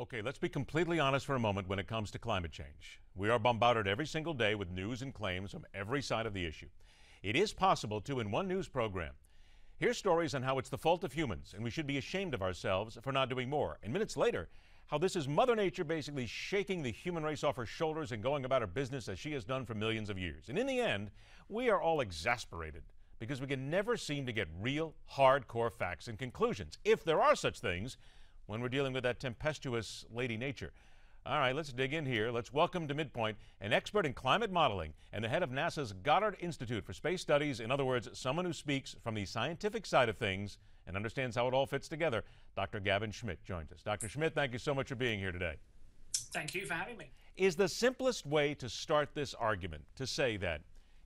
Okay, let's be completely honest for a moment when it comes to climate change. We are bombarded every single day with news and claims from every side of the issue. It is possible to, in one news program, hear stories on how it's the fault of humans and we should be ashamed of ourselves for not doing more. And minutes later, how this is Mother Nature basically shaking the human race off her shoulders and going about her business as she has done for millions of years. And in the end, we are all exasperated because we can never seem to get real, hardcore facts and conclusions, if there are such things, when we're dealing with that tempestuous Lady Nature. All right, let's dig in here. Let's welcome to MidPoint an expert in climate modeling and the head of NASA's Goddard Institute for Space Studies. In other words, someone who speaks from the scientific side of things and understands how it all fits together. Dr. Gavin Schmidt joins us. Dr. Schmidt, thank you so much for being here today. Thank you for having me. Is the simplest way to start this argument to say that,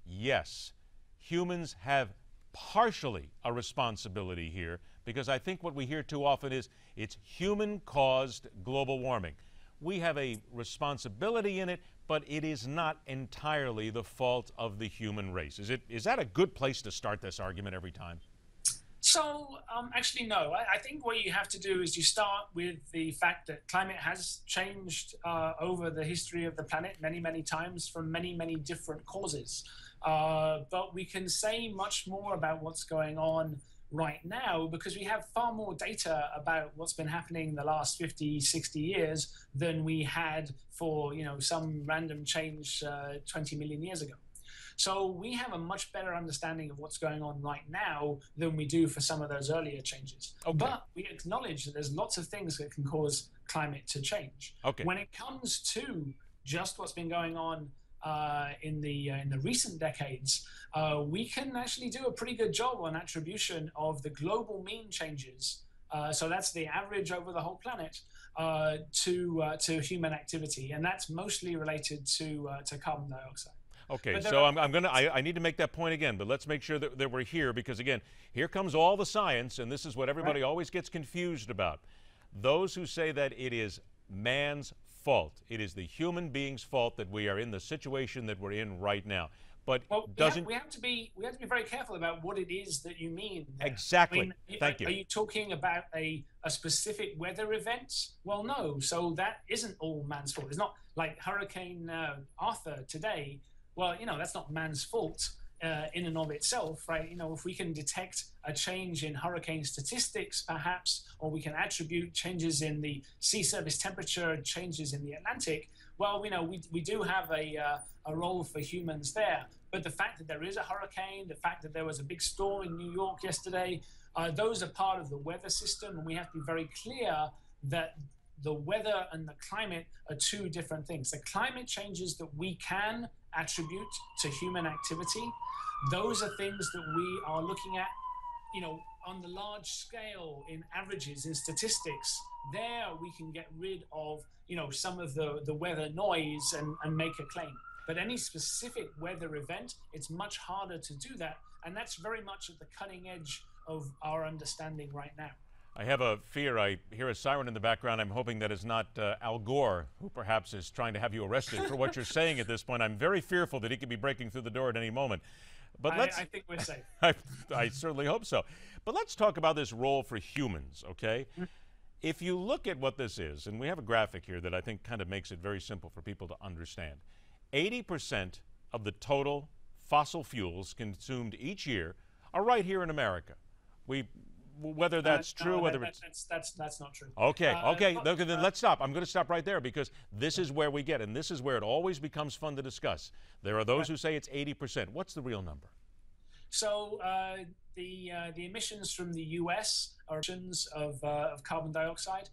yes, humans have partially a responsibility here, because I think what we hear too often is it's human-caused global warming. We have a responsibility in it, but it is not entirely the fault of the human race. Is that a good place to start this argument every time? So, actually, no. I think what you have to do is you start with the fact that climate has changed over the history of the planet many, many times from many, many different causes. But we can say much more about what's going on right now because we have far more data about what's been happening in the last 50, 60 years than we had for, some random change 20 million years ago. So we have a much better understanding of what's going on right now than we do for some of those earlier changes. Okay. But we acknowledge that there's lots of things that can cause climate to change. Okay. When it comes to just what's been going on in the recent decades, we can actually do a pretty good job on attribution of the global mean changes. So that's the average over the whole planet to human activity, and that's mostly related to carbon dioxide. Okay, so I need to make that point again, but let's make sure that we're here because, again, here comes all the science, and this is what everybody always gets confused about. Those who say that it is man's fault, it is the human being's fault that we are in the situation that we're in right now. But we have to be very careful about what it is that you mean there. Exactly. Thank you. Are you talking about a specific weather event? Well, no. So that isn't all man's fault. It's not like Hurricane Arthur today. Well, that's not man's fault in and of itself, right? If we can detect a change in hurricane statistics, perhaps, or we can attribute changes in the sea surface temperature, changes in the Atlantic, well, we do have a role for humans there. But the fact that there is a hurricane, the fact that there was a big storm in New York yesterday, those are part of the weather system, and we have to be very clear that the weather and the climate are two different things. The climate changes that we can attribute to human activity, those are things that we are looking at, on the large scale in averages, in statistics. There we can get rid of, some of the weather noise and make a claim. But any specific weather event, it's much harder to do that. And that's very much at the cutting edge of our understanding right now. I have a fear. I hear a siren in the background. I'm hoping that is not Al Gore, who perhaps is trying to have you arrested for what you're saying at this point. I'm very fearful that he could be breaking through the door at any moment. But I think we're safe. I certainly hope so. But let's talk about this role for humans, okay? If you look at what this is, and we have a graphic here that I think kind of makes it very simple for people to understand. 80% of the total fossil fuels consumed each year are right here in America. Whether that's true, whether that's not true. Okay, then let's stop. I'm going to stop right there because this is where we get, and this is where it always becomes fun to discuss. There are those who say it's 80%. What's the real number? So the emissions from the U.S. are emissions of carbon dioxide,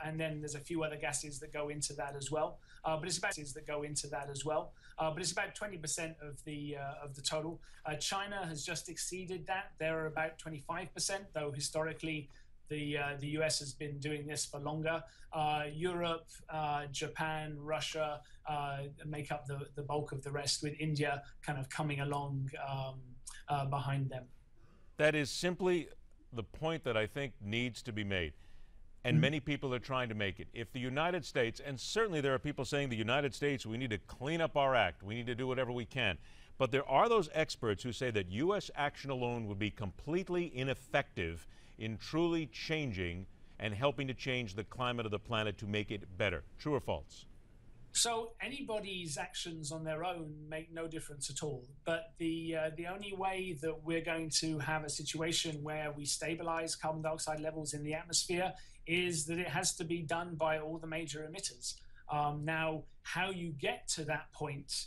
and then there's a few other gases that go into that as well. But it's about 20% of the total. China has just exceeded that. They're about 25%, though historically the U.S. has been doing this for longer. Europe, Japan, Russia make up the bulk of the rest, with India kind of coming along behind them. That is simply the point that I think needs to be made. And many people are trying to make it. If the United States, and certainly there are people saying the United States, we need to clean up our act, we need to do whatever we can. But there are those experts who say that U.S. action alone would be completely ineffective in truly changing and helping to change the climate of the planet to make it better. True or false? So anybody's actions on their own make no difference at all. But the only way that we're going to have a situation where we stabilize carbon dioxide levels in the atmosphere is that it has to be done by all the major emitters. Now, how you get to that point,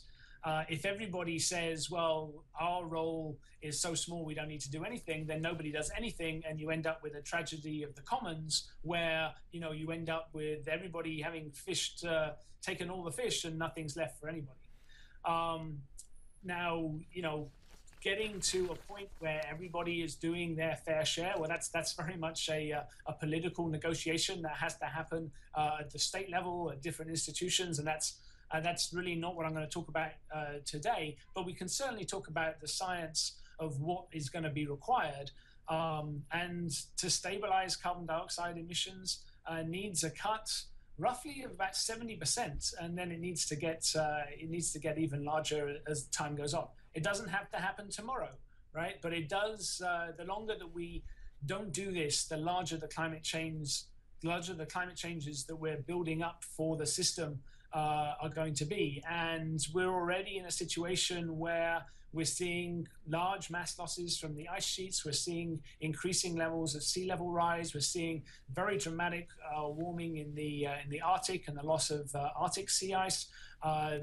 if everybody says, well, our role is so small we don't need to do anything, then nobody does anything, and you end up with a tragedy of the commons where, you know, you end up with everybody having fished, taken all the fish and nothing's left for anybody. Now, you know, getting to a point where everybody is doing their fair share, well, that's very much a political negotiation that has to happen at the state level, at different institutions, and that's really not what I'm going to talk about today. But we can certainly talk about the science of what is going to be required, and to stabilize carbon dioxide emissions needs a cut roughly of about 70%, and then it needs to get even larger as time goes on. It doesn't have to happen tomorrow, right? But it does. The longer that we don't do this, the larger the climate changes that we're building up for the system are going to be. And we're already in a situation where we're seeing large mass losses from the ice sheets. We're seeing increasing levels of sea level rise. We're seeing very dramatic warming in the Arctic and the loss of Arctic sea ice.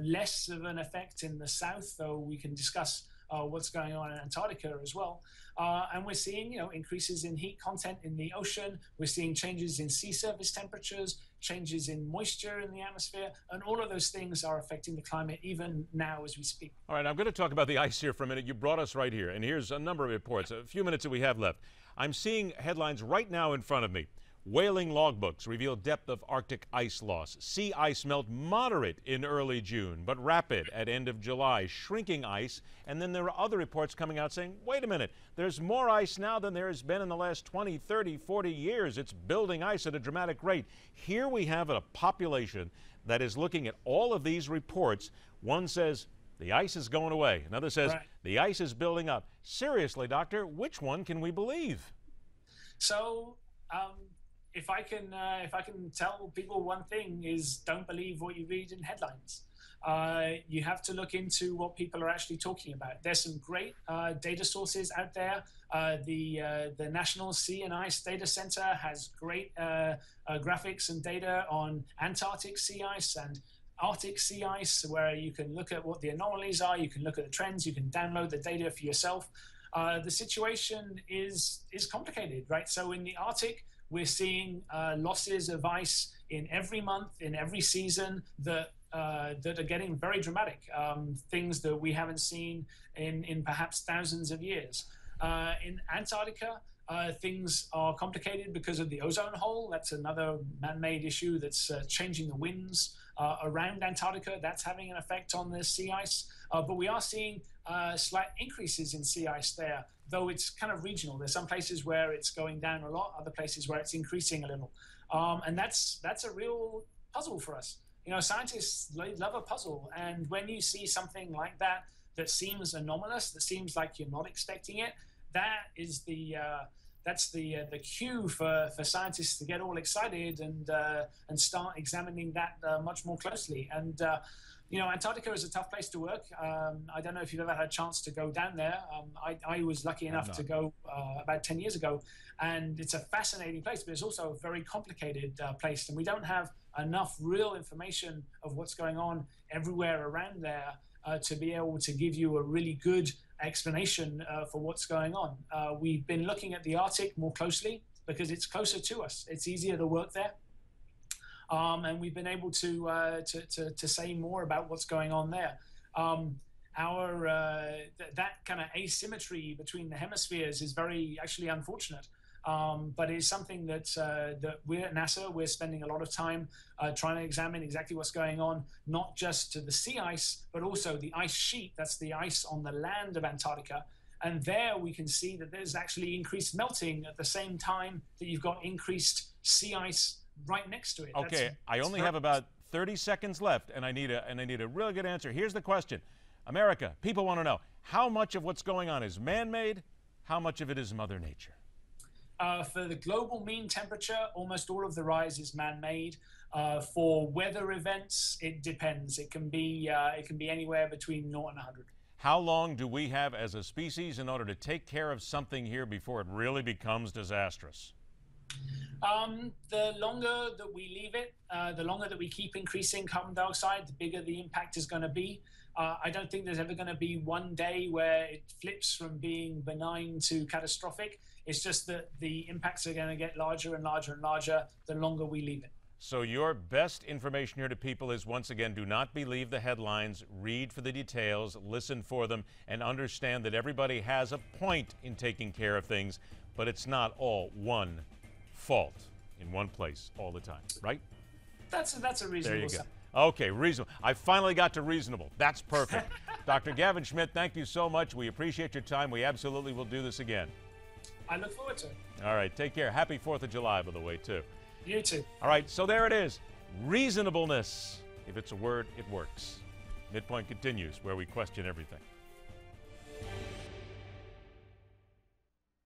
Less of an effect in the south, though we can discuss what's going on in Antarctica as well. And we're seeing, you know, increases in heat content in the ocean. We're seeing changes in sea surface temperatures, changes in moisture in the atmosphere, and all of those things are affecting the climate even now as we speak. All right, I'm going to talk about the ice here for a minute. You brought us right here, and here's a number of reports. A few minutes that we have left. I'm seeing headlines right now in front of me. Whaling logbooks reveal depth of Arctic ice loss. Sea ice melt moderate in early June, but rapid at end of July. Shrinking ice. And then there are other reports coming out saying, wait a minute, there's more ice now than there has been in the last 20, 30, 40 years. It's building ice at a dramatic rate. Here we have a population that is looking at all of these reports. One says the ice is going away. Another says the ice is building up. Seriously, doctor, which one can we believe? So, if I can tell people one thing is don't believe what you read in headlines. You have to look into what people are actually talking about. There's some great data sources out there. The National Sea and Ice Data Center has great graphics and data on Antarctic sea ice and Arctic sea ice, where you can look at what the anomalies are, you can look at the trends, you can download the data for yourself. The situation is complicated, right? So in the Arctic, we're seeing losses of ice in every month, in every season that are getting very dramatic, things that we haven't seen in perhaps thousands of years. In Antarctica, things are complicated because of the ozone hole. That's another man-made issue that's changing the winds around Antarctica. That's having an effect on the sea ice. But we are seeing slight increases in sea ice there, though it's kind of regional. There's some places where it's going down a lot, other places where it's increasing a little. And that's a real puzzle for us. You know, scientists love a puzzle. And when you see something like that that seems anomalous, that seems like you're not expecting it, that is that's the cue for scientists to get all excited and start examining that much more closely. And you know, Antarctica is a tough place to work. I don't know if you've ever had a chance to go down there. I was lucky enough to go about 10 years ago, and it's a fascinating place, but it's also a very complicated place, and we don't have enough real information of what's going on everywhere around there to be able to give you a really good explanation for what's going on. We've been looking at the Arctic more closely because it's closer to us. It's easier to work there. And we've been able to say more about what's going on there. That kind of asymmetry between the hemispheres is very actually unfortunate, but it's something that we're at NASA, we're spending a lot of time trying to examine exactly what's going on, not just to the sea ice, but also the ice sheet. That's the ice on the land of Antarctica. And there we can see that there's actually increased melting at the same time that you've got increased sea ice right next to it. Okay, I only have about 30 seconds left, and I need a really good answer. Here's the question. America, people want to know, how much of what's going on is man-made? How much of it is Mother Nature? For the global mean temperature, almost all of the rise is man-made. For weather events, it depends. It can be anywhere between 0 and 100. How long do we have as a species in order to take care of something here before it really becomes disastrous? The longer that we leave it, the longer that we keep increasing carbon dioxide, the bigger the impact is going to be. I don't think there's ever going to be one day where it flips from being benign to catastrophic. It's just that the impacts are going to get larger and larger and larger the longer we leave it. So your best information here to people is, once again, do not believe the headlines, read for the details, listen for them, and understand that everybody has a point in taking care of things, but it's not all one fault in one place all the time, right? That's a reasonable. There you go. Okay, reasonable. I finally got to reasonable. That's perfect. Dr. Gavin Schmidt, thank you so much. We appreciate your time. We absolutely will do this again. I look forward to it. All right, take care. Happy 4th of July, by the way, too. You too. All right, so there it is. Reasonableness. If it's a word, it works. MidPoint continues, where we question everything.